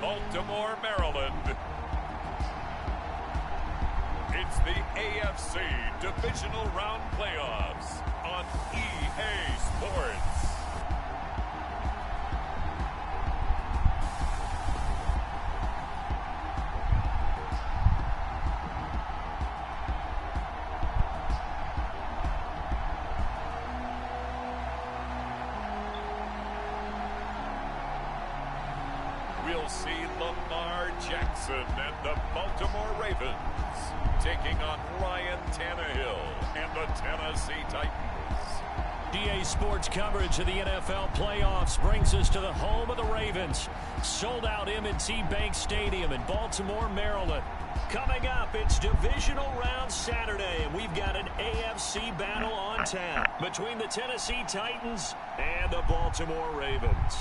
Baltimore, Maryland. It's the AFC Divisional Round Playoffs on EA Sports. We'll see Lamar Jackson and the Baltimore Ravens taking on Ryan Tannehill and the Tennessee Titans. EA Sports coverage of the NFL playoffs brings us to the home of the Ravens. Sold out M&T Bank Stadium in Baltimore, Maryland. Coming up, it's Divisional Round Saturday, and we've got an AFC battle on tap between the Tennessee Titans and the Baltimore Ravens.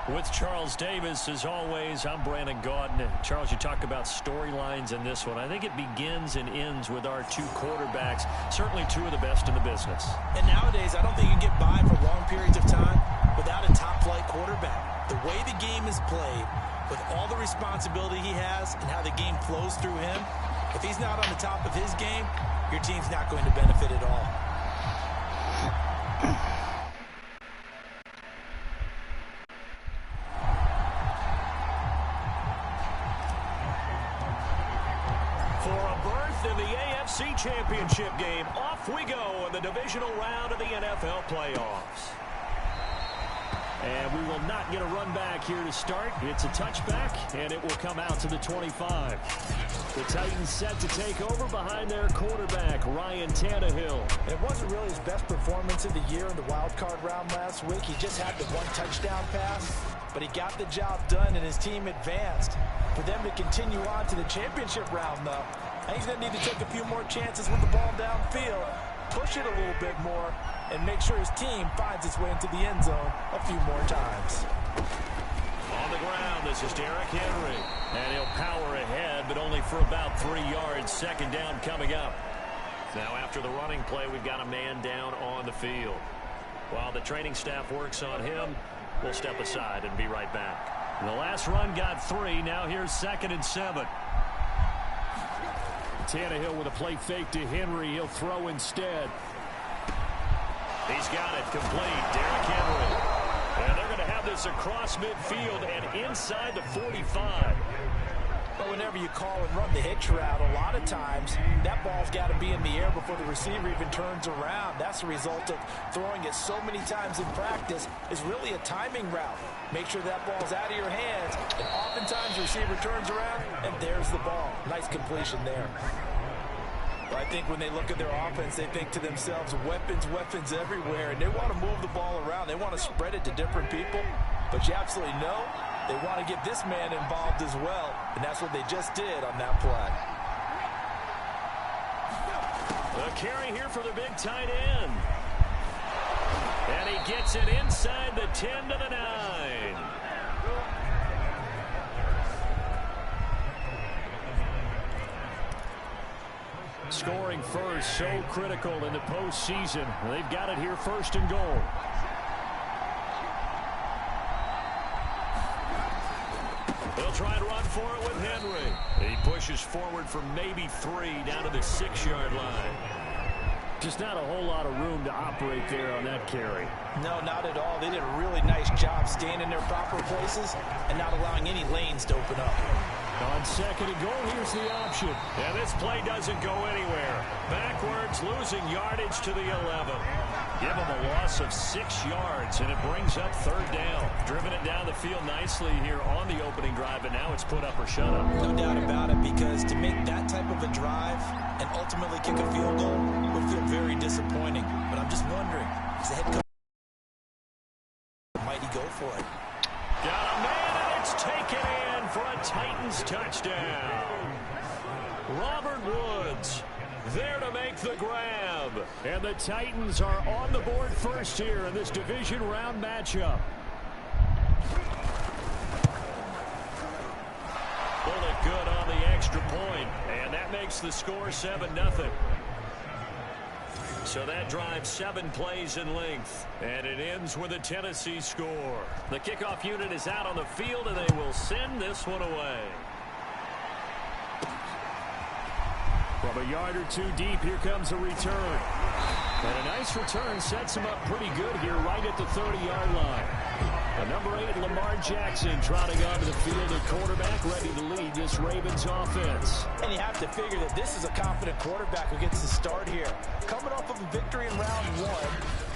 With Charles Davis, as always, I'm Brandon Gaudin. Charles, you talk about storylines in this one. I think it begins and ends with our two quarterbacks, certainly two of the best in the business. And nowadays, I don't think you can get by for long periods of time without a top-flight quarterback. The way the game is played, with all the responsibility he has and how the game flows through him, if he's not on the top of his game, your team's not going to benefit at all. Championship game. Off we go in the divisional round of the NFL playoffs. And we will not get a run back here to start. It's a touchback, and it will come out to the 25. The Titans set to take over behind their quarterback, Ryan Tannehill. It wasn't really his best performance of the year in the wild card round last week. He just had the one touchdown pass, but he got the job done, and his team advanced. For them to continue on to the championship round, though, I think he's going to need to take a few more chances with the ball downfield, push it a little bit more, and make sure his team finds its way into the end zone a few more times. On the ground, this is Derrick Henry. And he'll power ahead, but only for about 3 yards. Second down coming up. Now after the running play, we've got a man down on the field. While the training staff works on him, we'll step aside and be right back. The last run got 3. Now here's 2nd and 7. Tannehill with a play fake to Henry. He'll throw instead. He's got it complete. Derrick Henry. And they're going to have this across midfield and inside the 45. But whenever you call and run the hitch route, a lot of times that ball's got to be in the air before the receiver even turns around. That's the result of throwing it so many times in practice. Is really a timing route. Make sure that ball's out of your hands, and oftentimes the receiver turns around, and there's the ball. Nice completion there. But I think when they look at their offense, they think to themselves, weapons, weapons everywhere, and they want to move the ball around. They want to spread it to different people, but you absolutely know they want to get this man involved as well, and that's what they just did on that play. The carry here for the big tight end. And he gets it inside the 10 to the 9. Scoring first, so critical in the postseason. They've got it here, 1st and goal. They'll try and run for it with Henry. He pushes forward for maybe 3 down to the 6-yard line. Just not a whole lot of room to operate there on that carry. No, not at all. They did a really nice job staying in their proper places and not allowing any lanes to open up. On 2nd and goal, here's the option. And this play doesn't go anywhere. Backwards, losing yardage to the 11. Give him a loss of 6 yards, and it brings up 3rd down. Driven it down the field nicely here on the opening drive, but now it's put up or shut up. No doubt about it, because to make that type of a drive and ultimately kick a field goal would feel very disappointing. But I'm just wondering, is the head coach, might he go for it? Got a man, and it's taken in for a Titans touchdown. Robert Woods there to make the grab. And the Titans are on the board first here in this division round matchup. Bullet good on the extra point, and that makes the score 7-0. So that drives 7 plays in length, and it ends with a Tennessee score. The kickoff unit is out on the field, and they will send this one away. From a yard or two deep, here comes a return. And a nice return sets him up pretty good here right at the 30-yard line. The number 8, Lamar Jackson, trotting onto the field at quarterback, ready to lead this Ravens offense. And you have to figure that this is a confident quarterback who gets the start here. Coming off of a victory in round 1,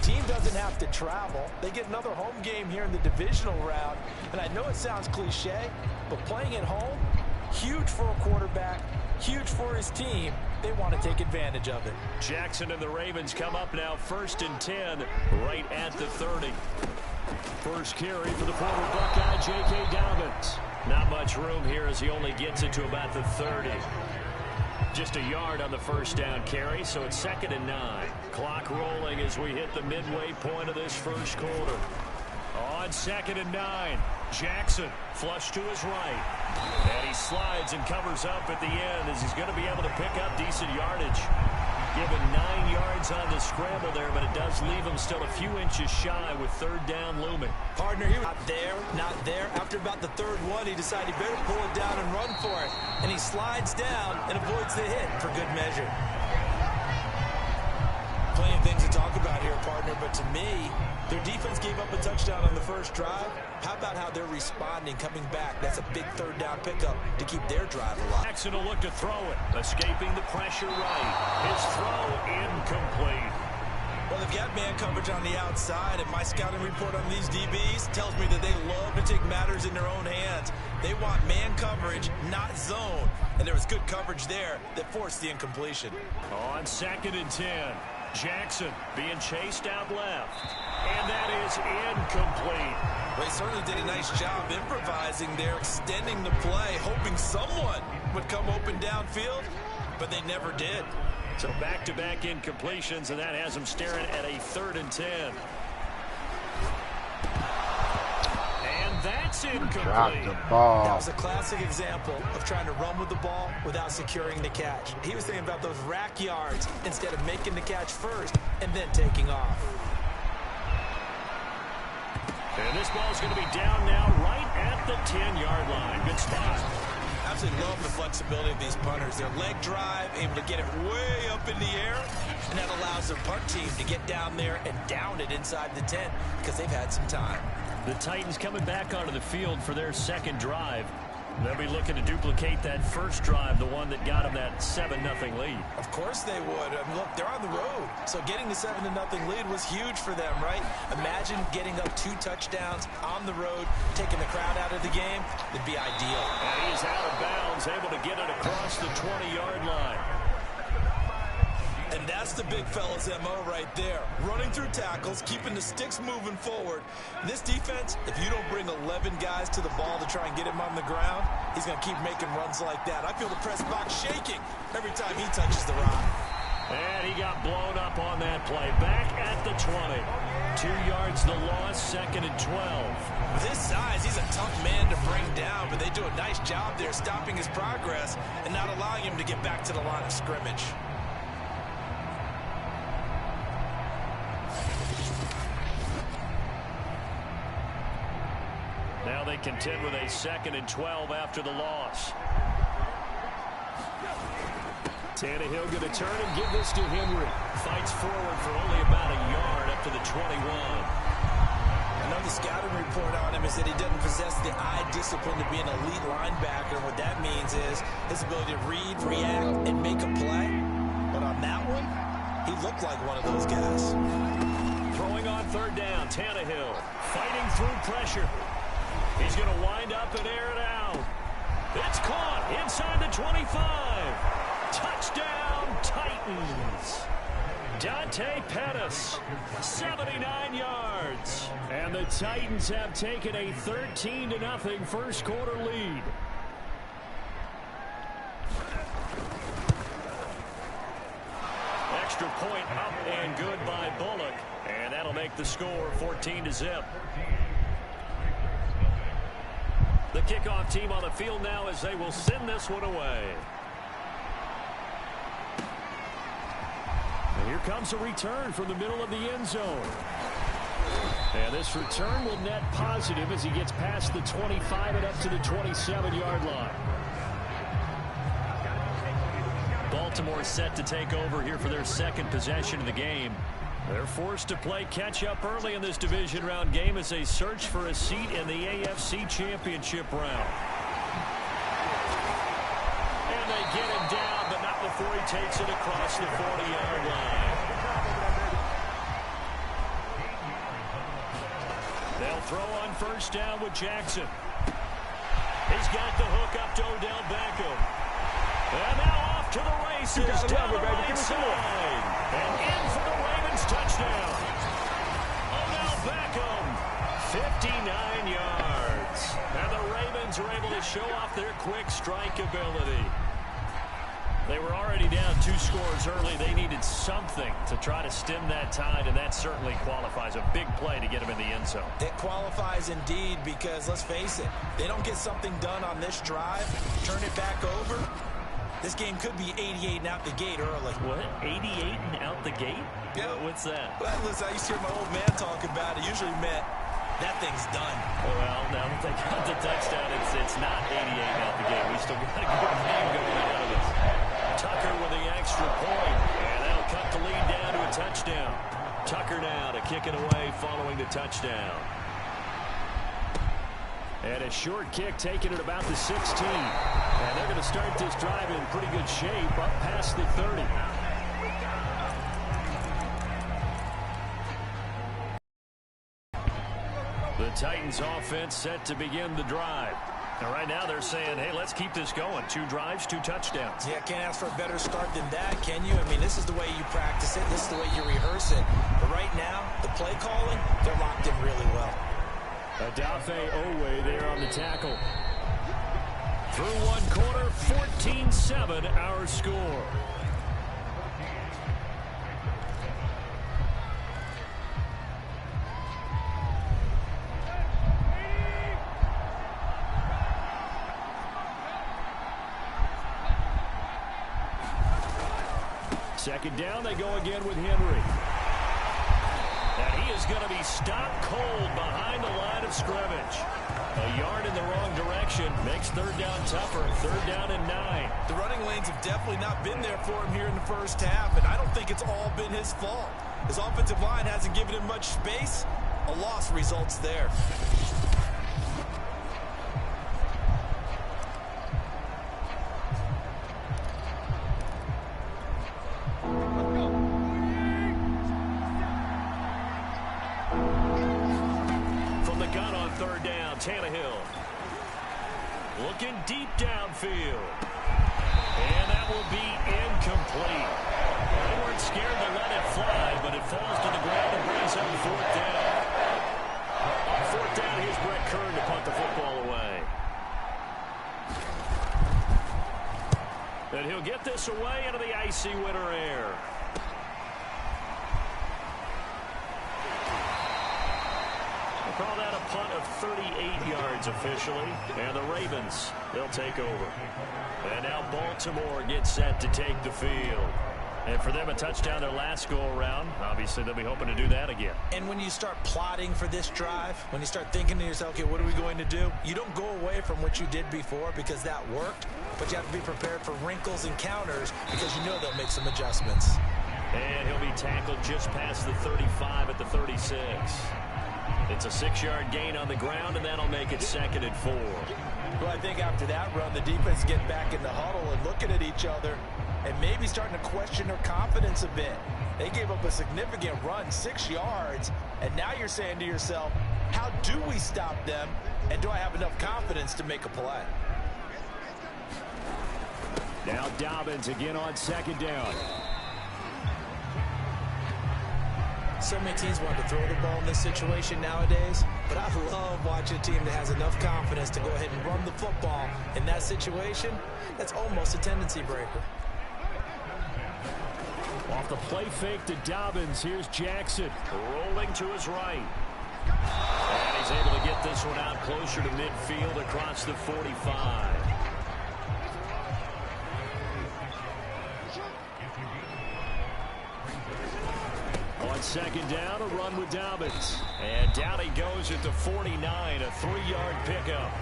team doesn't have to travel. They get another home game here in the divisional round. And I know it sounds cliche, but playing at home, huge for a quarterback, huge for his team. They want to take advantage of it. Jackson and the Ravens come up now 1st and 10 right at the 30. First carry for the former Buckeye, J.K. Dobbins. Not much room here as he only gets it to about the 30. Just a yard on the first down carry, so it's 2nd and 9. Clock rolling as we hit the midway point of this first quarter. On 2nd and 9, Jackson flush to his right. And he slides and covers up at the end as he's going to be able to pick up decent yardage. Given 9 yards on the scramble there, but it does leave him still a few inches shy with 3rd down looming. Partner, he was not there. After about the 3rd one, he decided he better pull it down and run for it. And he slides down and avoids the hit for good measure. Plenty of things to talk about here, partner, but to me, their defense gave up a touchdown on the first drive. How about how they're responding, coming back? That's a big 3rd down pickup to keep their drive alive. Jackson will look to throw it, escaping the pressure right. His throw incomplete. Well, they've got man coverage on the outside, and my scouting report on these DBs tells me that they love to take matters in their own hands. They want man coverage, not zone. And there was good coverage there that forced the incompletion. On 2nd and 10. Jackson being chased out left. And that is incomplete. Well, he certainly did a nice job improvising there, extending the play, hoping someone would come open downfield, but they never did. So back-to-back incompletions, and that has him staring at a 3rd and 10. And that's incomplete. That was a classic example of trying to run with the ball without securing the catch. He was thinking about those rack yards instead of making the catch first and then taking off. And this ball's going to be down now right at the 10-yard line. Good spot. Absolutely love the flexibility of these punters. Their leg drive, able to get it way up in the air, and that allows their punt team to get down there and down it inside the 10 because they've had some time. The Titans coming back onto the field for their 2nd drive. They'll be looking to duplicate that first drive, the one that got them that 7-0 lead. Of course they would. I mean, look, they're on the road. So getting the 7-0 lead was huge for them, right? Imagine getting up 2 touchdowns on the road, taking the crowd out of the game. It'd be ideal. And he's out of bounds, able to get it across the 20-yard line. And that's the big fella's MO right there. Running through tackles, keeping the sticks moving forward. This defense, if you don't bring 11 guys to the ball to try and get him on the ground, he's going to keep making runs like that. I feel the press box shaking every time he touches the rock. And he got blown up on that play. Back at the 20. 2 yards the loss, 2nd and 12. With his size, he's a tough man to bring down, but they do a nice job there stopping his progress and not allowing him to get back to the line of scrimmage. Now they contend with a 2nd and 12 after the loss. Tannehill going to turn and give this to Henry. Fights forward for only about a yard up to the 21. Another scouting report on him is that he doesn't possess the eye discipline to be an elite linebacker. What that means is his ability to read, react, and make a play. But on that one, he looked like one of those guys. Throwing on 3rd down, Tannehill fighting through pressure. He's going to wind up and air it out. It's caught inside the 25. Touchdown, Titans. Dante Pettis, 79 yards. And the Titans have taken a 13-0 first quarter lead. Extra point up and good by Bullock. And that'll make the score 14-0. The kickoff team on the field now as they will send this one away. And here comes a return from the middle of the end zone. And this return will net positive as he gets past the 25 and up to the 27-yard line. Baltimore set to take over here for their second possession of the game. They're forced to play catch-up early in this division round game as they search for a seat in the AFC Championship round. And they get him down, but not before he takes it across the 40-yard line. They'll throw on first down with Jackson. He's got the hook up to Odell Beckham. And now off to the races down the right side. And in for the Ravens touchdown. Odell Beckham, 59 yards. And the Ravens are able to show off their quick strike ability. They were already down 2 scores early. They needed something to try to stem that tide, and that certainly qualifies. A big play to get them in the end zone. It qualifies indeed because, let's face it, they don't get something done on this drive, turn it back over. This game could be 88 and out the gate early. What? 88 and out the gate? Yeah. What's that? Well, listen, I used to hear my old man talk about it. Usually meant that thing's done. Well, now that they got the touchdown, it's not 88 and out the gate. We still got a good game going ahead of us. Tucker with the extra point, and that'll cut the lead down to a touchdown. Tucker now to kick it away following the touchdown. And a short kick taken at about the 16. And they're going to start this drive in pretty good shape up past the 30. The Titans offense set to begin the drive. And right now they're saying, hey, let's keep this going. 2 drives, 2 touchdowns. Yeah, can't ask for a better start than that, can you? I mean, this is the way you practice it. This is the way you rehearse it. But right now, the play calling, they're locked in really well. Adafe Owe there on the tackle. Through 1 quarter, 14-7 our score. Second down, they go again with Henry. And he is going to be stopped cold behind the line of scrimmage. A yard in the wrong direction makes third down tougher. Third down and 9. The running lanes have definitely not been there for him here in the first half, and I don't think it's all been his fault. His offensive line hasn't given him much space. A loss results there. Tannehill looking deep downfield, and that will be incomplete. They weren't scared to let it fly, but it falls to the ground and brings up 4th down. On 4th down, here's Brett Kern to punt the football away. And he'll get this away into the icy winter air. Call that a punt of 38 yards officially. And the Ravens, they'll take over. And now Baltimore gets set to take the field. And for them, a touchdown their last go-around. Obviously, they'll be hoping to do that again. And when you start plotting for this drive, when you start thinking to yourself, okay, what are we going to do? You don't go away from what you did before because that worked. But you have to be prepared for wrinkles and counters because you know they'll make some adjustments. And he'll be tackled just past the 35 at the 36. It's a 6-yard gain on the ground, and that'll make it 2nd and 4. Well, I think after that run, the defense getting back in the huddle and looking at each other and maybe starting to question their confidence a bit. They gave up a significant run, 6 yards, and now you're saying to yourself, how do we stop them, and do I have enough confidence to make a play? Now Dobbins again on 2nd down. So many teams want to throw the ball in this situation nowadays, but I love watching a team that has enough confidence to go ahead and run the football. In that situation, that's almost a tendency breaker. Off the play fake to Dobbins, here's Jackson rolling to his right. And he He's able to get this one out closer to midfield across the 45. On second down, a run with Dobbins. And down he goes at the 49, a 3-yard pickup.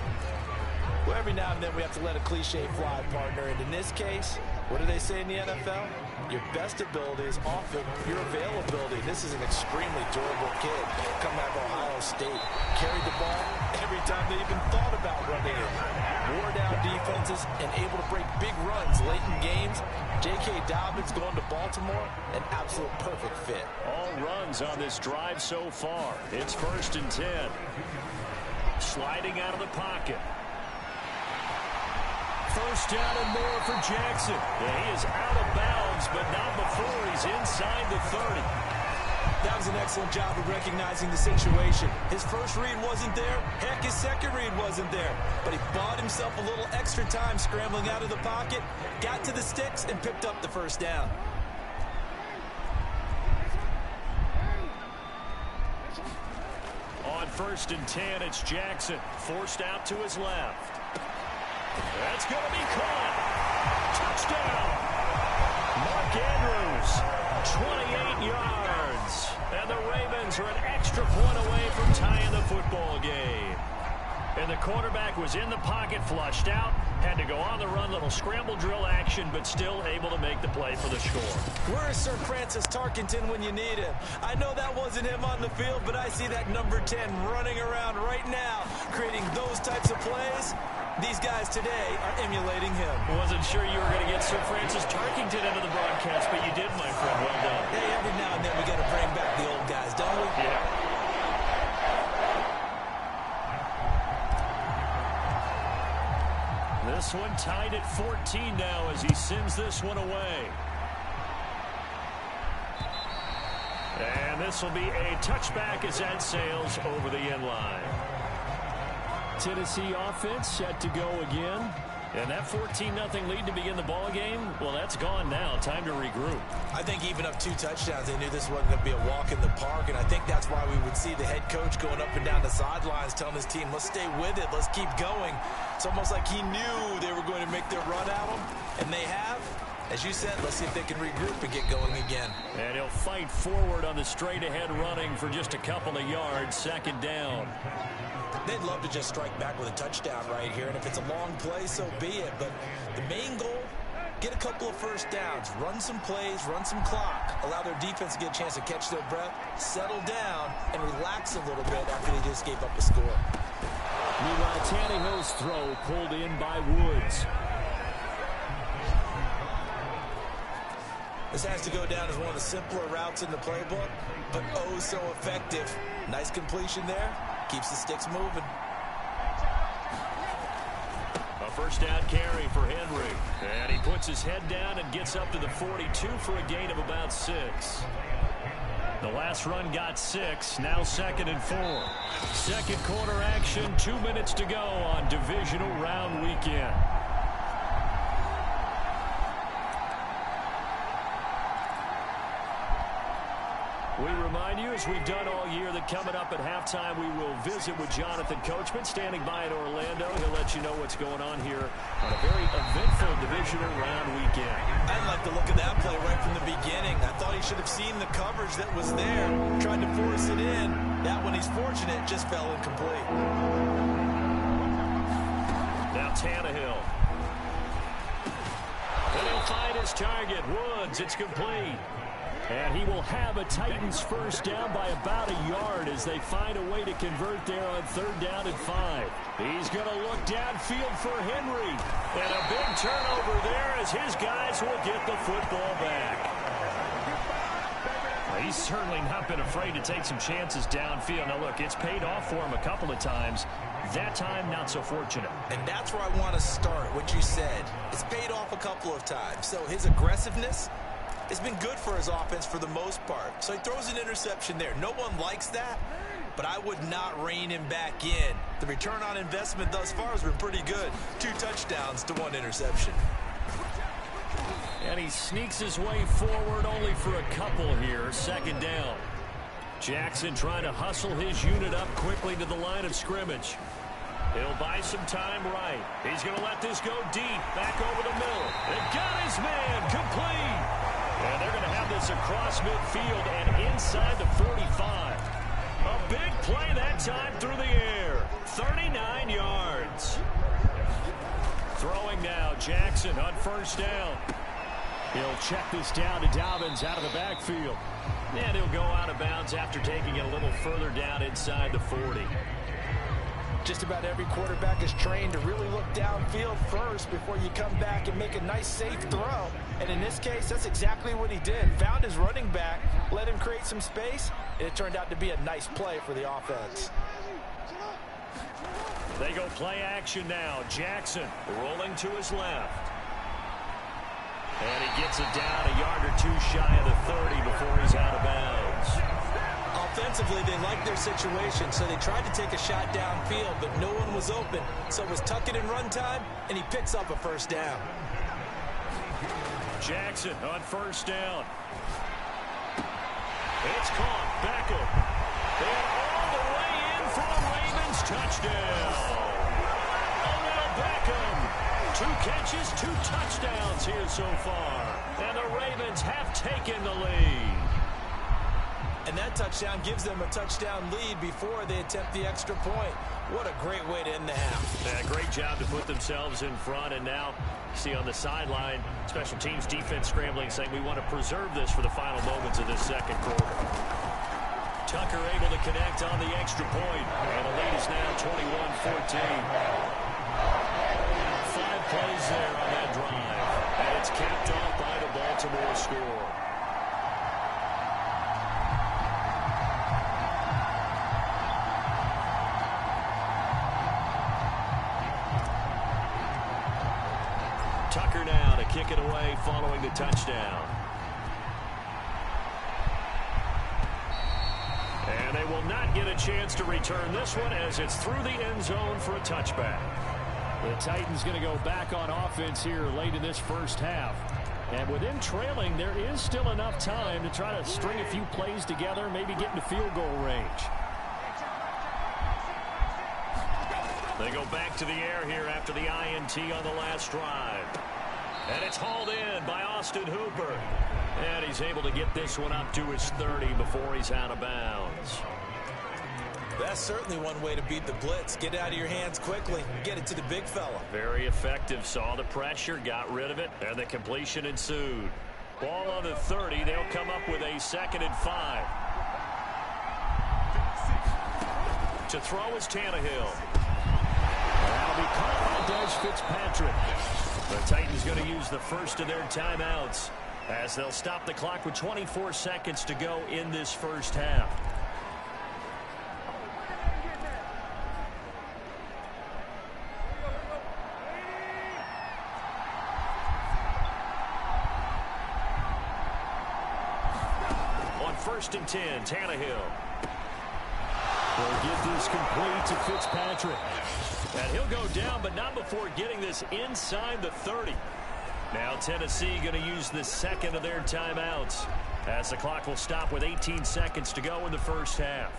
Well, every now and then we have to let a cliche fly, partner. And in this case, what do they say in the NFL? Your best ability is often your availability. This is an extremely durable kid coming out of Ohio State. Carried the ball every time they even thought about running it. Wore down defenses and able to break big runs late in games. J.K. Dobbins going to Baltimore, an absolute perfect fit. All runs on this drive so far. It's 1st and 10. Sliding out of the pocket. First down and more for Jackson. Yeah, he is out of bounds, but not before he's inside the 30. That was an excellent job of recognizing the situation. His first read wasn't there. Heck, his second read wasn't there. But he bought himself a little extra time scrambling out of the pocket, got to the sticks, and picked up the first down. On 1st and 10, it's Jackson. Forced out to his left. That's going to be caught. Touchdown. Mark Andrews, 28 yards. And the Ravens are an extra point away from tying the football game. And the quarterback was in the pocket, flushed out, had to go on the run, little scramble drill action, but still able to make the play for the score. Where is Sir Francis Tarkenton when you need him? I know that wasn't him on the field, but I see that number 10 running around right now, creating those types of plays. These guys today are emulating him. Wasn't sure you were going to get Sir Francis Tarkenton into the broadcast, but you did, my friend. Well done. Hey, every now and then we got to bring back the old guys, don't we? Yeah. This one tied at 14 now as he sends this one away. And this will be a touchback as that sails over the end line. Tennessee offense set to go again. And that 14-0 lead to begin the ball game, well, that's gone now. Time to regroup. I think even up 2 touchdowns, they knew this wasn't going to be a walk in the park, and I think that's why we would see the head coach going up and down the sidelines telling his team, let's stay with it, let's keep going. It's almost like he knew they were going to make their run at him, and they have. As you said, let's see if they can regroup and get going again. And he'll fight forward on the straight-ahead running for just a couple of yards, 2nd down. They'd love to just strike back with a touchdown right here, and if it's a long play, so be it. But the main goal, get a couple of first downs, run some plays, run some clock, allow their defense to get a chance to catch their breath, settle down, and relax a little bit after they just gave up a score. Meanwhile, Tannehill's throw pulled in by Woods. This has to go down as one of the simpler routes in the playbook, but oh so effective. Nice completion there. Keeps the sticks moving. A first down carry for Henry. And he puts his head down and gets up to the 42 for a gain of about 6. The last run got 6. Now 2nd and 4. Second quarter action. 2 minutes to go on divisional round weekend. We remind you, as we've done all year, that coming up at halftime, we will visit with Jonathan Coachman, standing by in Orlando. He'll let you know what's going on here on a very eventful divisional round weekend. I like the look of that play right from the beginning. I thought he should have seen the coverage that was there, tried to force it in. That one, he's fortunate, just fell incomplete. Now Tannehill. And he'll find his target, Woods. It's complete. And he will have a Titans first down by about a yard as they find a way to convert there on 3rd down and 5. He's going to look downfield for Henry. And a big turnover there as his guys will get the football back. He's certainly not been afraid to take some chances downfield. Now, look, it's paid off for him a couple of times. That time, not so fortunate. And that's where I want to start, what you said. It's paid off a couple of times. So his aggressiveness, it's been good for his offense for the most part. So he throws an interception there. No one likes that, but I would not rein him back in. The return on investment thus far has been pretty good. 2 touchdowns to 1 interception. And he sneaks his way forward only for a couple here. 2nd down. Jackson trying to hustle his unit up quickly to the line of scrimmage. He'll buy some time right. He's going to let this go deep. Back over the middle. They got his man complete. And they're going to have this across midfield and inside the 45. A big play that time through the air. 39 yards. Throwing now, Jackson on first down. He'll check this down to Dobbins out of the backfield. And he'll go out of bounds after taking it a little further down inside the 40. Just about every quarterback is trained to really look downfield first before you come back and make a nice, safe throw. And in this case, that's exactly what he did. Found his running back, let him create some space, and it turned out to be a nice play for the offense. They go play action now. Jackson rolling to his left. And he gets it down a yard or two shy of the 30 before he's out of bounds. Offensively, they liked their situation, so they tried to take a shot downfield, but no one was open. So it was tuck it in run time, and he picks up a first down. Jackson on first down. It's caught. Beckham. And all the way in for a Ravens touchdown. Odell Beckham. 2 catches, 2 touchdowns here so far. And the Ravens have taken the lead. And that touchdown gives them a touchdown lead before they attempt the extra point. What a great way to end the half. Yeah, great job to put themselves in front. And now, see on the sideline, special teams defense scrambling, saying we want to preserve this for the final moments of this second quarter. Tucker able to connect on the extra point. And the lead is now 21-14. 5 plays there on that drive. And it's capped off by the Baltimore score. Tucker now to kick it away following the touchdown. And they will not get a chance to return this one as it's through the end zone for a touchback. The Titans going to go back on offense here late in this first half. And with them trailing, there is still enough time to try to string a few plays together, maybe get into field goal range. They go back to the air here after the INT on the last drive. And it's hauled in by Austin Hooper. And he's able to get this one up to his 30 before he's out of bounds. That's certainly one way to beat the blitz. Get it out of your hands quickly. Get it to the big fella. Very effective. Saw the pressure, got rid of it, and the completion ensued. Ball on the 30. They'll come up with a 2nd and 5. To throw is Tannehill. That'll be caught by Des Fitzpatrick. The Titans going to use the first of their timeouts as they'll stop the clock with 24 seconds to go in this first half. On 1st and 10, Tannehill. They'll get this complete to Fitzpatrick. And he'll go down, but not before getting this inside the 30. Now Tennessee going to use the 2nd of their timeouts as the clock will stop with 18 seconds to go in the first half.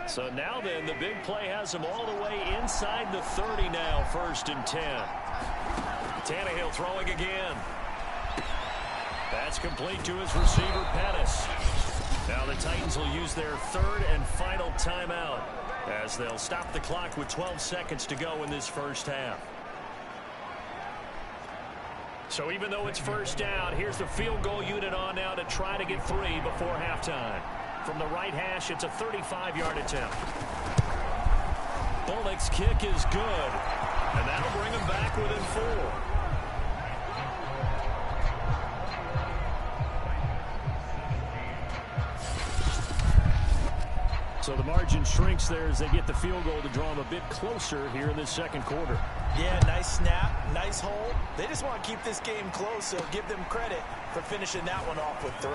So now then, the big play has them all the way inside the 30 now, 1st and 10. Tannehill throwing again. That's complete to his receiver, Pettis. Now the Titans will use their 3rd and final timeout as they'll stop the clock with 12 seconds to go in this first half. So even though it's first down, here's the field goal unit on now to try to get 3 before halftime. From the right hash, it's a 35-yard attempt. Bullock's kick is good, and that'll bring him back within 4. So the margin shrinks there as they get the field goal to draw them a bit closer here in this second quarter. Yeah, nice snap, nice hold. They just want to keep this game close, so give them credit for finishing that one off with 3.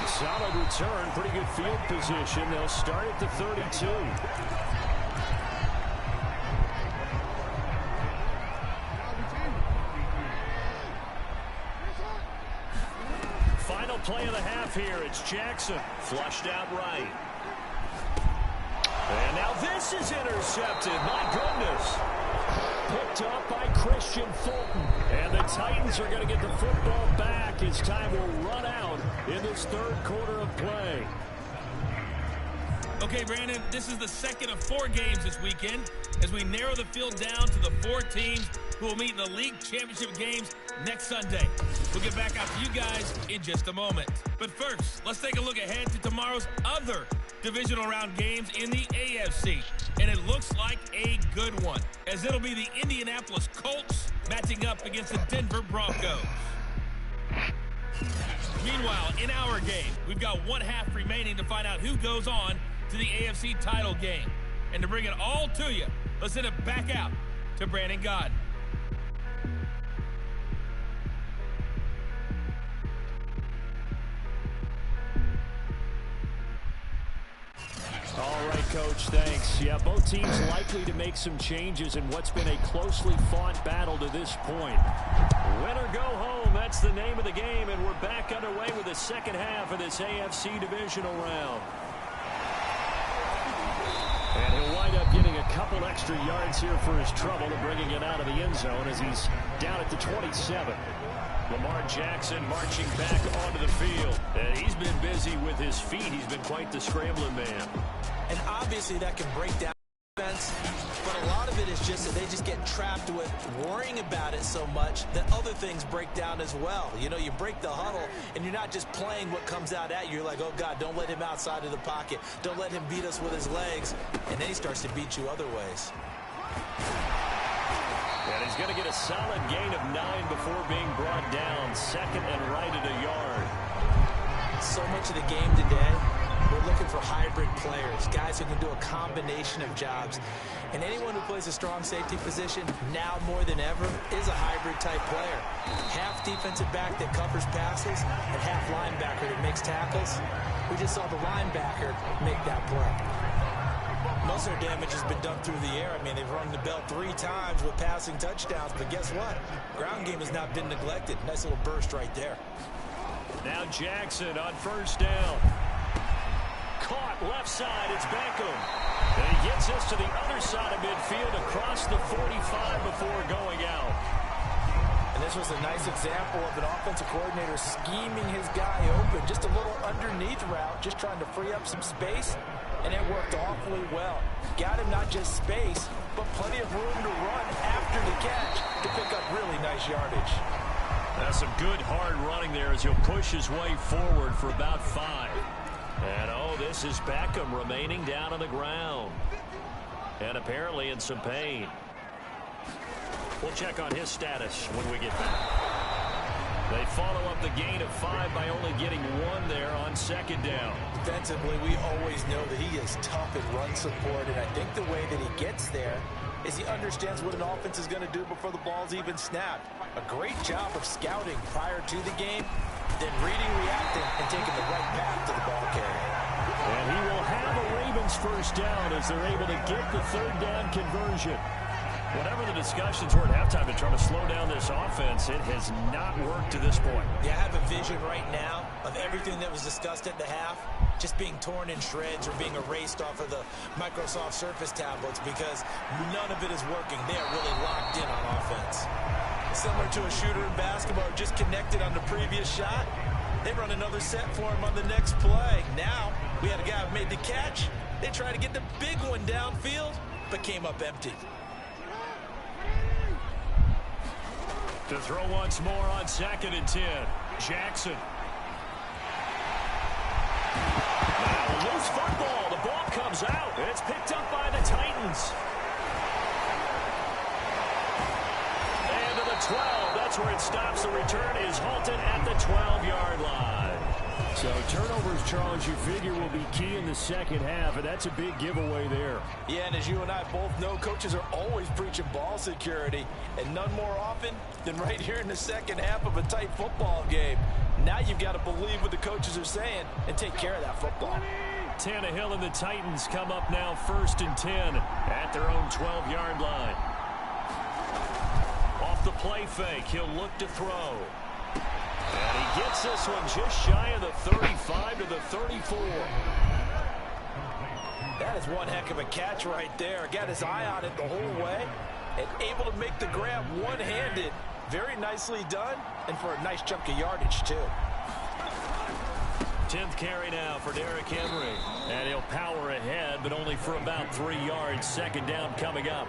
Solid return, pretty good field position. They'll start at the 32. play of the half here. It's Jackson. Flushed out right. And now this is intercepted. My goodness. Picked up by Christian Fulton. And the Titans are going to get the football back as time will run out in this third quarter of play. Okay, Brandon, this is the second of 4 games this weekend as we narrow the field down to the 4 teams who will meet in the league championship games next Sunday. We'll get back out to you guys in just a moment. But first, let's take a look ahead to tomorrow's other divisional round games in the AFC. And it looks like a good one, as it'll be the Indianapolis Colts matching up against the Denver Broncos. Meanwhile, in our game, we've got 1 half remaining to find out who goes on to the AFC title game. And to bring it all to you, let's send it back out to Brandon Gaudin. All right, Coach, thanks. Yeah, both teams likely to make some changes in what's been a closely fought battle to this point. Win or go home, that's the name of the game, and we're back underway with the second half of this AFC divisional round. And he'll wind up getting a couple extra yards here for his trouble and bringing it out of the end zone as he's down at the 27. Lamar Jackson marching back onto the field. And he's been busy with his feet. He's been quite the scrambling man. And obviously that can break down defense, but a lot of it is just that they just get trapped with worrying about it so much that other things break down as well. You know, you break the huddle, and you're not just playing what comes out at you. You're like, oh, God, don't let him outside of the pocket. Don't let him beat us with his legs. And then he starts to beat you other ways. And he's going to get a solid gain of 9 before being brought down. Second and right at a yard. So much of the game today, we're looking for hybrid players, guys who can do a combination of jobs. And anyone who plays a strong safety position, now more than ever, is a hybrid-type player. Half defensive back that covers passes and half linebacker that makes tackles. We just saw the linebacker make that play. Most of their damage has been done through the air. I mean, they've rung the bell 3 times with passing touchdowns, but guess what? Ground game has not been neglected. Nice little burst right there. Now Jackson on first down. Caught left side, it's Beckham. And he gets us to the other side of midfield across the 45 before going out. And this was a nice example of an offensive coordinator scheming his guy open. Just a little underneath route, just trying to free up some space. And it worked awfully well. Got him not just space, but plenty of room to run after the catch to pick up really nice yardage. That's some good hard running there as he'll push his way forward for about 5. And oh, this is Beckham remaining down on the ground. And apparently in some pain. We'll check on his status when we get back. They follow up the gain of 5 by only getting 1 there on second down. Defensively, we always know that he is tough in run support, and I think the way that he gets there is he understands what an offense is going to do before the ball's even snapped. A great job of scouting prior to the game, then reading, reacting, and taking the right path to the ball carrier. And he will have a Ravens first down as they're able to get the third down conversion. Whatever the discussions were at halftime to try to slow down this offense, it has not worked to this point. Yeah, I have a vision right now of everything that was discussed at the half just being torn in shreds or being erased off of the Microsoft Surface tablets because none of it is working. They are really locked in on offense. Similar to a shooter in basketball who just connected on the previous shot. They run another set for him on the next play. Now, we had a guy who made the catch. They tried to get the big one downfield, but came up empty. To throw once more on second and 10. Jackson. Now loose football. The ball comes out. It's picked up by the Titans. And to the 12. That's where it stops. The return is halted at the 12-yard line. So turnovers, Charles, you figure will be key in the second half, and that's a big giveaway there. Yeah, and as you and I both know, coaches are always preaching ball security, and none more often than right here in the second half of a tight football game. Now you've got to believe what the coaches are saying and take care of that football. Tannehill and the Titans come up now first and 10 at their own 12-yard line. Off the play fake, he'll look to throw. And he gets this one just shy of the 35 to the 34. That is one heck of a catch right there. Got his eye on it the whole way and able to make the grab one-handed. Very nicely done, and for a nice chunk of yardage, too. 10th carry now for Derrick Henry. And he'll power ahead, but only for about 3 yards. Second down coming up.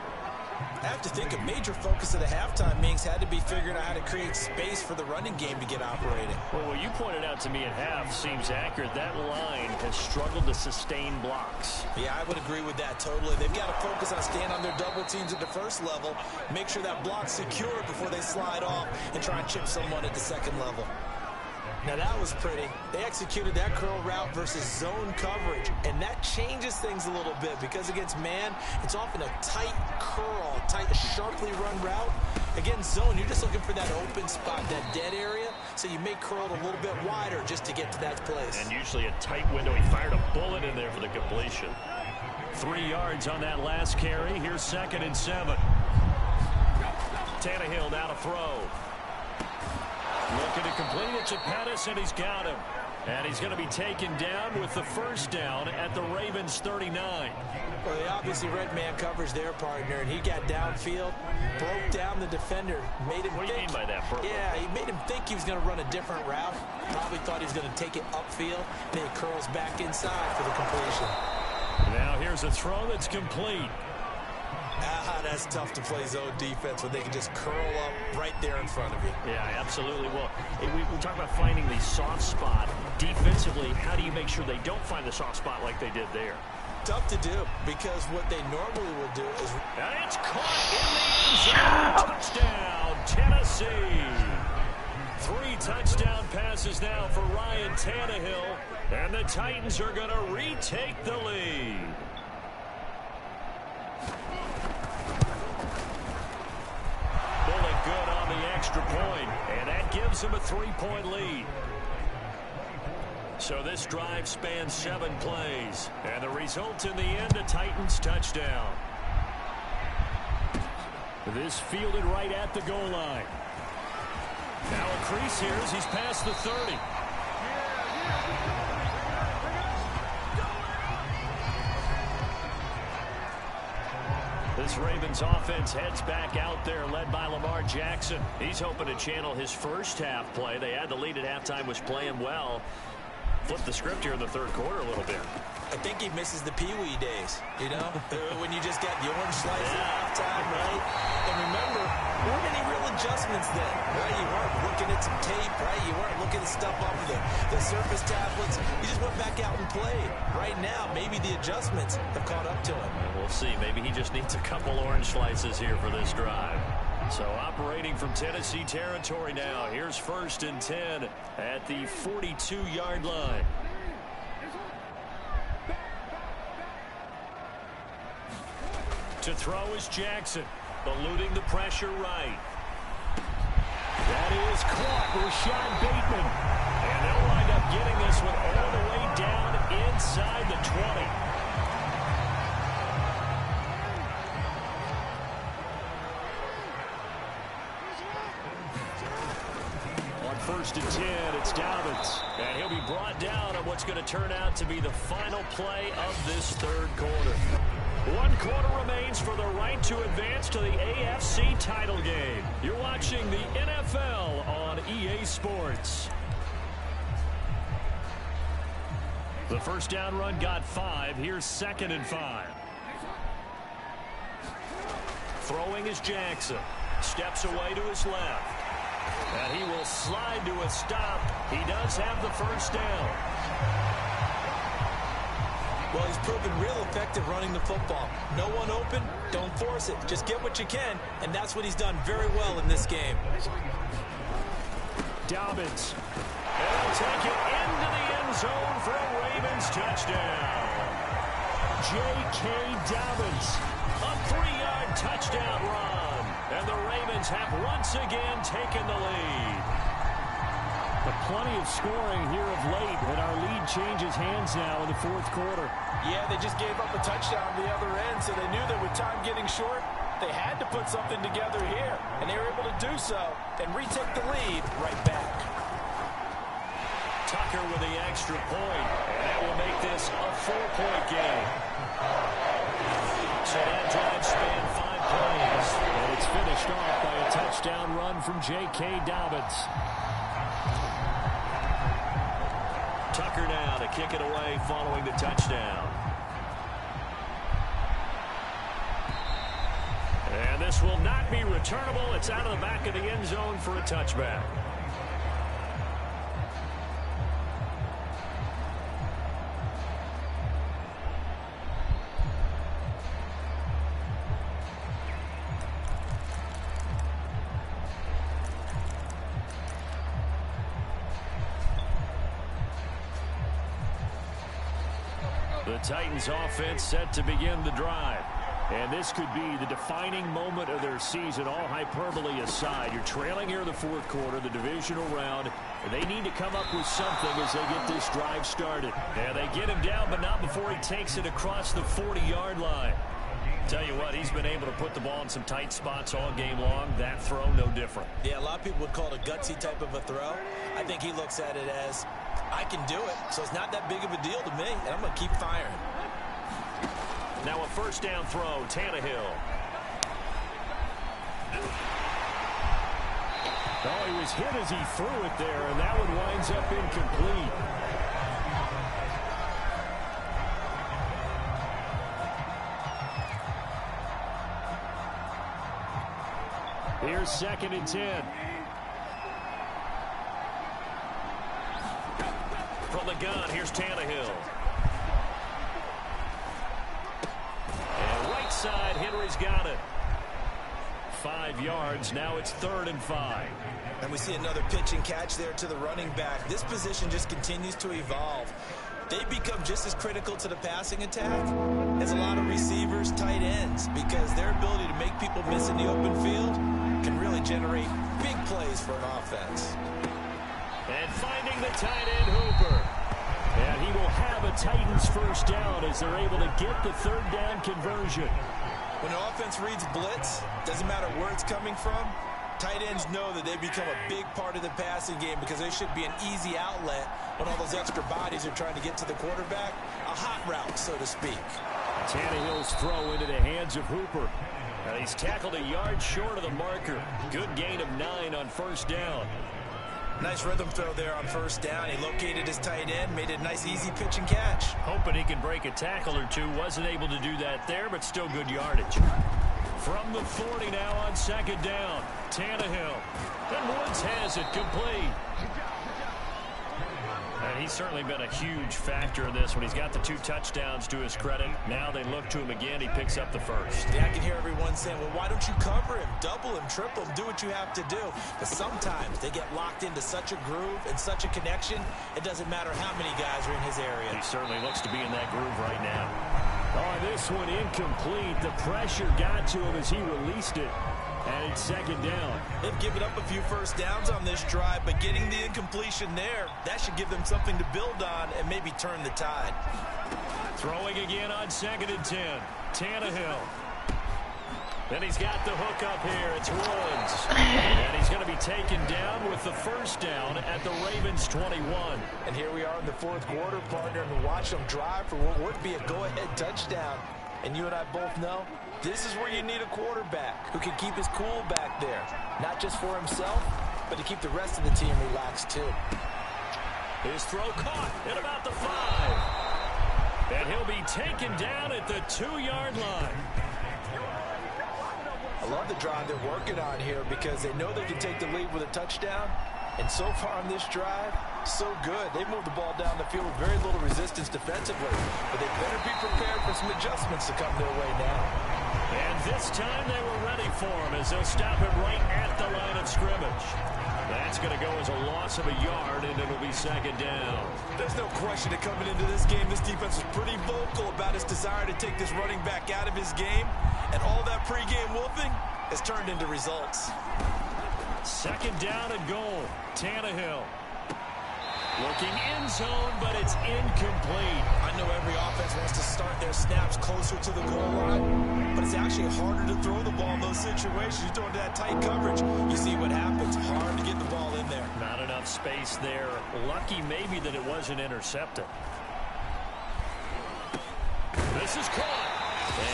I have to think a major focus of the halftime meetings had to be figuring out how to create space for the running game to get operating. Well, what you pointed out to me at half seems accurate. That line has struggled to sustain blocks. Yeah, I would agree with that totally. They've got to focus on staying on their double teams at the first level, make sure that block's secure before they slide off and try and chip someone at the second level. Now that was pretty. They executed that curl route versus zone coverage, and that changes things a little bit because against man, it's often a tight curl, tight, sharply run route. Against zone, you're just looking for that open spot, that dead area, so you may curl it a little bit wider just to get to that place. And usually a tight window. He fired a bullet in there for the completion. 3 yards on that last carry. Here's 2nd and 7. Tannehill now to throw. Looking to complete it to Pettis, and he's got him. And he's going to be taken down with the first down at the Ravens 39. Well, they obviously read man coverage their partner, and he got downfield, broke down the defender, made him What do you mean by that, Burt? Yeah, he made him think he was going to run a different route. Probably thought he was going to take it upfield. Then he curls back inside for the completion. Now here's a throw that's complete. That's tough to play zone defense when they can just curl up right there in front of you. Yeah, absolutely. Well, we talk about finding the soft spot. Defensively, how do you make sure they don't find the soft spot like they did there? Tough to do because what they normally will do is... And it's caught in the end zone. Touchdown, Tennessee. 3 touchdown passes now for Ryan Tannehill. And the Titans are going to retake the lead. Bullet good on the extra point, and that gives them a 3-point lead. So this drive spans 7 plays, and the result in the end, a Titans touchdown. This fielded right at the goal line. Now a crease here as he's past the 30. This Ravens offense heads back out there, led by Lamar Jackson. He's hoping to channel his first half play. They had the lead at halftime, was playing well. Flipped the script here in the third quarter a little bit. I think he misses the Pee-wee days, you know, when you just got the orange slice at halftime, right? And remember, there weren't any real adjustments then, right? You weren't looking at some tape, right? You weren't looking at stuff off of the surface tablets. You just went back out and played. Right now, maybe the adjustments have caught up to him. We'll see. Maybe he just needs a couple orange slices here for this drive. So operating from Tennessee territory now. Here's 1st and 10 at the 42-yard line. To throw is Jackson, eluding the pressure right. That is caught, Rashad Bateman. And they'll wind up getting this one all the way down inside the 20. On 1st and 10, it's Dobbins. And he'll be brought down on what's going to turn out to be the final play of this third quarter. 1 quarter remains for the right to advance to the AFC title game. You're watching the NFL on EA Sports. The first down run got 5. Here's 2nd and 5. Throwing is Jackson. Steps away to his left. And he will slide to a stop. He does have the first down. Well, he's proven real effective running the football. No one open, don't force it. Just get what you can, and that's what he's done very well in this game. Dobbins. And he'll take it into the end zone for a Ravens touchdown. J.K. Dobbins. A 3-yard touchdown run. And the Ravens have once again taken the lead. Plenty of scoring here of late, and our lead changes hands now in the fourth quarter. Yeah, they just gave up a touchdown on the other end, so they knew that with time getting short, they had to put something together here, and they were able to do so and retake the lead right back. Tucker with the extra point. And that will make this a 4-point game. So that drive spanned 5 plays. And it's finished off by a touchdown run from J.K. Dobbins. Tucker now to kick it away following the touchdown. And this will not be returnable. It's out of the back of the end zone for a touchback. The Titans offense set to begin the drive. And this could be the defining moment of their season, all hyperbole aside. You're trailing here in the fourth quarter, the divisional round, and they need to come up with something as they get this drive started. Yeah, they get him down, but not before he takes it across the 40-yard line. Tell you what, he's been able to put the ball in some tight spots all game long. That throw, no different. Yeah, a lot of people would call it a gutsy type of a throw. I think he looks at it as, I can do it, so it's not that big of a deal to me, and I'm going to keep firing. Now a first down throw, Tannehill. Oh, he was hit as he threw it there, and that one winds up incomplete. Here's 2nd and 10. From the gun, here's Tannehill. Side, Henry's got it. 5 yards. Now it's 3rd and 5. And we see another pitch and catch there to the running back. This position just continues to evolve. They become just as critical to the passing attack as a lot of receivers, tight ends, because their ability to make people miss in the open field can really generate big plays for an offense. And finding the tight end, Hooper. And he will have a Titans first down as they're able to get the 3rd down conversion. When an offense reads blitz, doesn't matter where it's coming from, tight ends know that they become a big part of the passing game because they should be an easy outlet when all those extra bodies are trying to get to the quarterback. A hot route, so to speak. Tannehill's throw into the hands of Hooper. And he's tackled a yard short of the marker. Good gain of 9 on first down. Nice rhythm throw there on first down. He located his tight end, made it a nice easy pitch and catch. Hoping he can break a tackle or two. Wasn't able to do that there, but still good yardage. From the 40 now on 2nd down. Tannehill. And Woods has it complete. And he's certainly been a huge factor in this when he's got the 2 touchdowns to his credit. Now they look to him again. He picks up the first. Yeah, I can hear everyone saying, well, why don't you cover him? Double him, triple him, do what you have to do. But sometimes they get locked into such a groove and such a connection, it doesn't matter how many guys are in his area. He certainly looks to be in that groove right now. Oh, this one incomplete. The pressure got to him as he released it. And it's 2nd down. They've given up a few first downs on this drive, but getting the incompletion there, that should give them something to build on and maybe turn the tide. Throwing again on 2nd and 10. Tannehill. Then he's got the hook up here. It's Woods. And he's going to be taken down with the first down at the Ravens 21. And here we are in the fourth quarter, partner, and watch them drive for what would be a go-ahead touchdown. And you and I both know this is where you need a quarterback who can keep his cool back there. Not just for himself, but to keep the rest of the team relaxed too. His throw caught at about the 5. And he'll be taken down at the 2-yard line. I love the drive they're working on here because they know they can take the lead with a touchdown. And so far on this drive, so good. They moved the ball down the field with very little resistance defensively. But they better be prepared for some adjustments to come their way now. And this time they were ready for him as they'll stop him right at the line of scrimmage. That's going to go as a loss of a yard, and it'll be 2nd down. There's no question that coming into this game, this defense was pretty vocal about its desire to take this running back out of his game. And all that pregame wolfing has turned into results. 2nd down and goal. Tannehill. Looking end zone, but it's incomplete. I know every offense wants to start their snaps closer to the goal line, but it's actually harder to throw the ball in those situations. You throw into that tight coverage, you see what happens. Hard to get the ball in there. Not enough enough space there. Lucky maybe that it wasn't intercepted. This is caught.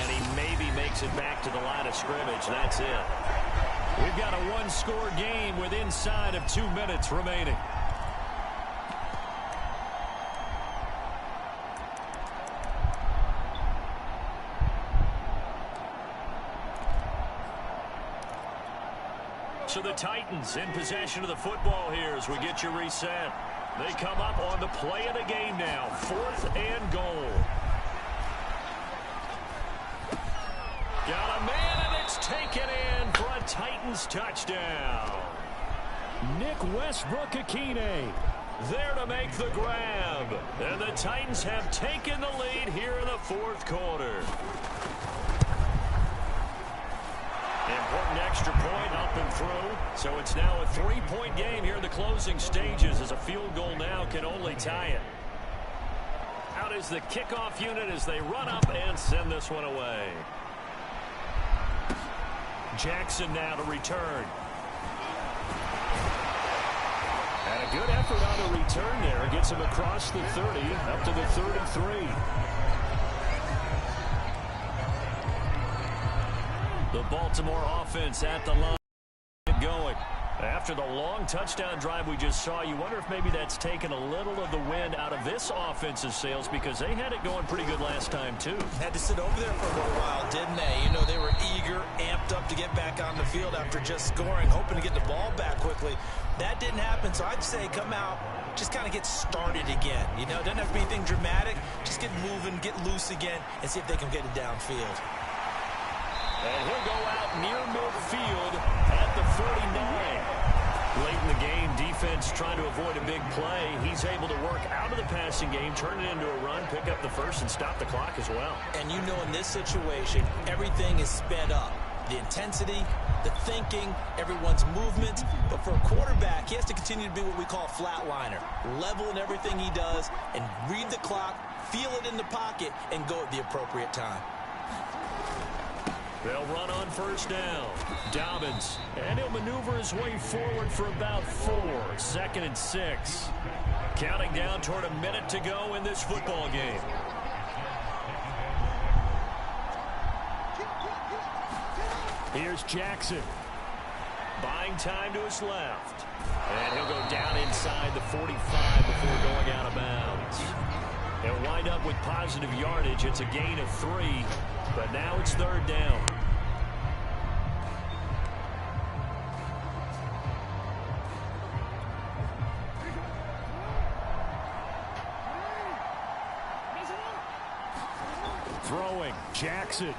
And he maybe makes it back to the line of scrimmage. That's it. We've got a one-score game with inside of 2 minutes remaining. So the Titans in possession of the football here as we get you reset. They come up on the play of the game now. 4th and goal. Got a man, and it's taken in for a Titans touchdown. Nick Westbrook-Akine there to make the grab. And the Titans have taken the lead here in the 4th quarter. Important extra point up and through. So it's now a 3-point game here in the closing stages as a field goal now can only tie it. Out is the kickoff unit as they run up and send this one away. Jackson now to return. And a good effort on the return there. Gets him across the 30 up to the 33. The Baltimore offense at the line going. After the long touchdown drive we just saw, you wonder if maybe that's taken a little of the wind out of this offensive sails because they had it going pretty good last time too. Had to sit over there for a little while, didn't they? You know, they were eager, amped up to get back on the field after just scoring, hoping to get the ball back quickly. That didn't happen, so I'd say come out, just kind of get started again. You know, it doesn't have to be anything dramatic. Just get moving, get loose again, and see if they can get it downfield. And he'll go out near midfield at the 49. Late in the game, defense trying to avoid a big play. He's able to work out of the passing game, turn it into a run, pick up the first, and stop the clock as well. And you know in this situation, everything is sped up. The intensity, the thinking, everyone's movement. But for a quarterback, he has to continue to be what we call a flatliner. Level in everything he does and read the clock, feel it in the pocket, and go at the appropriate time. They'll run on first down. Dobbins, and he'll maneuver his way forward for about 4. 2nd and 6. Counting down toward a minute to go in this football game. Here's Jackson. Buying time to his left. And he'll go down inside the 45 before going out of bounds. He'll wind up with positive yardage. It's a gain of 3, but now it's 3rd down. Throwing, Jackson.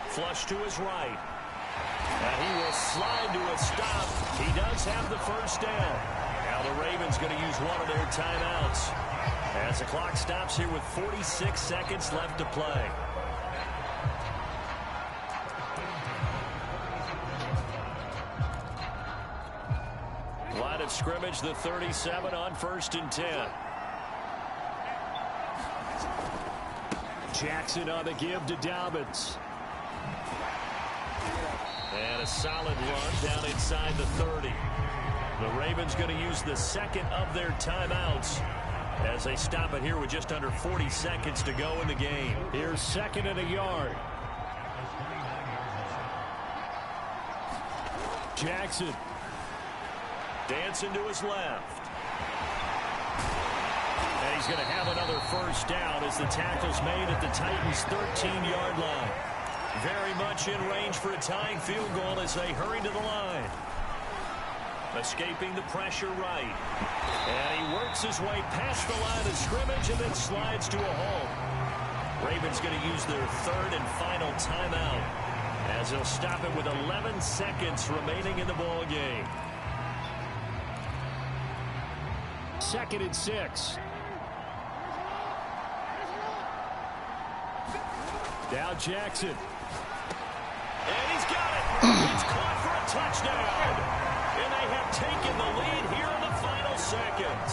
Flush to his right. And he will slide to a stop. He does have the first down. Now the Ravens going to use one of their timeouts as the clock stops here with 46 seconds left to play. Line of scrimmage, the 37 on 1st and 10. Jackson on the give to Dobbins. And a solid run down inside the 30. The Ravens going to use the 2nd of their timeouts as they stop it here with just under 40 seconds to go in the game. Here's 2nd and a yard. Jackson. Dancing to his left. And he's going to have another first down as the tackle's made at the Titans' 13-yard line. Very much in range for a tying field goal as they hurry to the line. Escaping the pressure right. And he works his way past the line of scrimmage and then slides to a hole. Ravens going to use their 3rd and final timeout as they'll stop it with 11 seconds remaining in the ball game. 2nd and 6. Now Jackson. And he's got it. It's caught for a touchdown. And they have taken the lead here in the final seconds.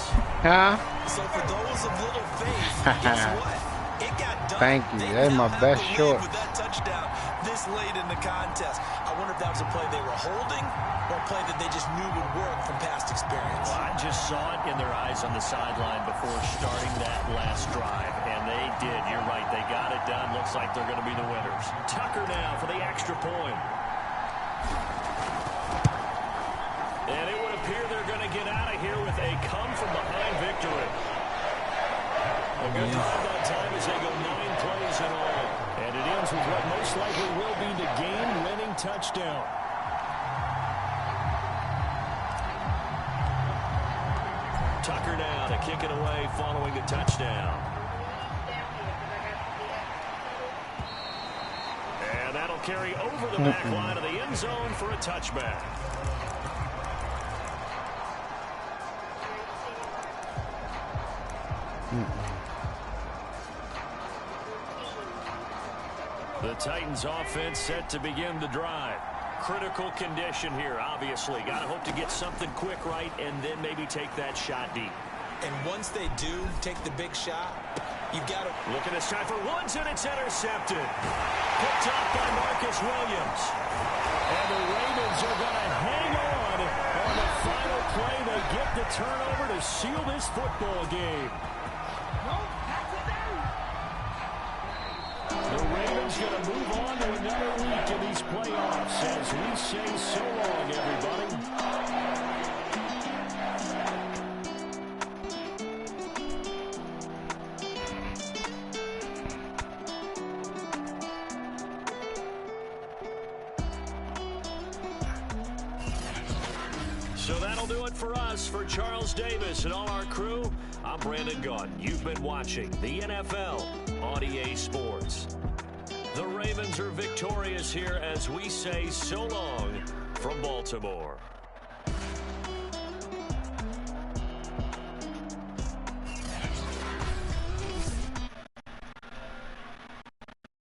So for those of little faith, guess what? It got done. Thank you. That's my best short. With that touchdown, this this late in the contest. I wonder if that was a play they were holding or a play that they just knew would work from past experience. Well, I just saw it in their eyes on the sideline before starting that last drive, and they did. You're right. They got it done. Looks like they're going to be the winners. Tucker now for the extra point. And it would appear they're going to get out of here with a come-from-behind victory. A good drive that time as they go 9 plays in all. And it ends with what most likely will be the game-winning touchdown. Tucker now to kick it away following the touchdown. And that'll carry over the back line of the end zone for a touchback. The Titans offense set to begin the drive. Critical condition here, obviously. Got to hope to get something quick right and then maybe take that shot deep. And once they do take the big shot, you've got to... Looking this time for Woods, and it's intercepted. Picked up by Marcus Williams. And the Ravens are going to hang on the final play. They get the turnover to seal this football game. The Ravens going to move on to another week in these playoffs as we say so long, everybody. So that'll do it for us. For Charles Davis and all our crew, I'm Brandon Gaudin. You've been watching the NFL on EA Sports. The Ravens are victorious here as we say so long from Baltimore.